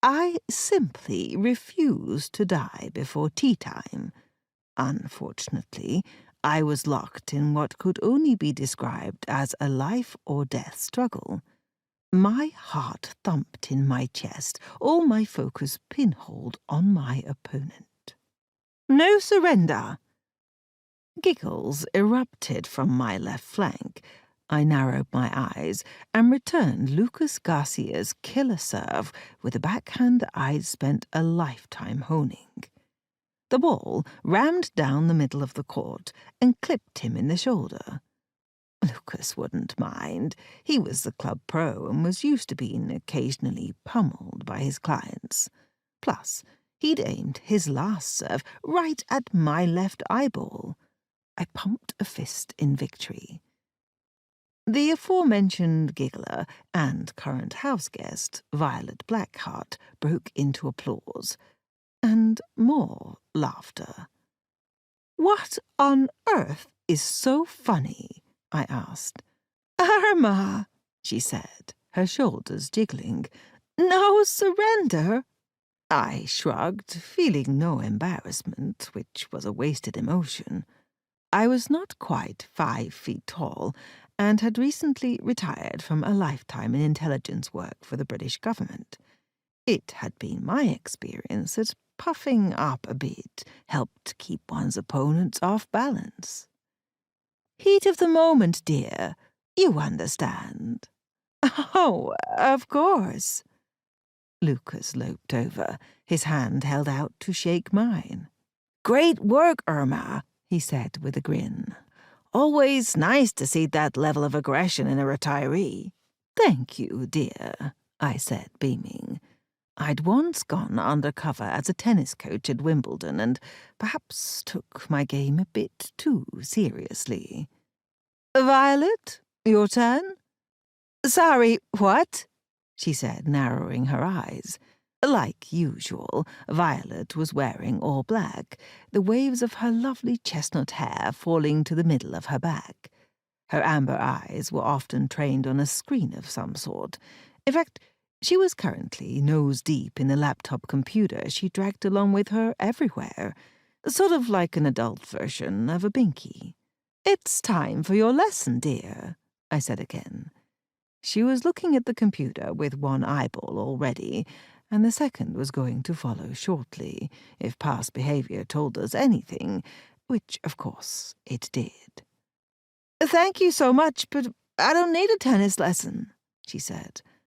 I simply refuse to die before tea time. Unfortunately, I was locked in what could only be described as a life-or-death struggle. My heart thumped in my chest, all my focus pinholed on my opponent. No surrender! Giggles erupted from my left flank. I narrowed my eyes and returned Lucas Garcia's killer serve with a backhand I'd spent a lifetime honing. The ball rammed down the middle of the court and clipped him in the shoulder. Lucas wouldn't mind. He was the club pro and was used to being occasionally pummeled by his clients. Plus, he'd aimed his last serve right at my left eyeball. I pumped a fist in victory. The aforementioned giggler and current houseguest, Violet Blackheart, broke into applause. And more laughter. "What on earth is so funny?" I asked. "Irma," she said, her shoulders jiggling. "No surrender?" I shrugged, feeling no embarrassment, which was a wasted emotion. I was not quite 5 feet tall and had recently retired from a lifetime in intelligence work for the British government. It had been my experience that puffing up a bit helped keep one's opponents off balance. "Heat of the moment, dear. You understand." "Oh, of course." Lucas loped over, his hand held out to shake mine. "Great work, Irma," he said with a grin. "Always nice to see that level of aggression in a retiree." "Thank you, dear," I said, beaming. I'd once gone undercover as a tennis coach at Wimbledon and perhaps took my game a bit too seriously. "Violet, your turn?" "Sorry, what?" she said, narrowing her eyes. Like usual, Violet was wearing all black, the waves of her lovely chestnut hair falling to the middle of her back. Her amber eyes were often trained on a screen of some sort. In fact, she was currently nose-deep in the laptop computer she dragged along with her everywhere, sort of like an adult version of a binky. "It's time for your lesson, dear," I said again. She was looking at the computer with one eyeball already, and the second was going to follow shortly, if past behavior told us anything, which, of course, it did. "Thank you so much, but I don't need a tennis lesson," she said.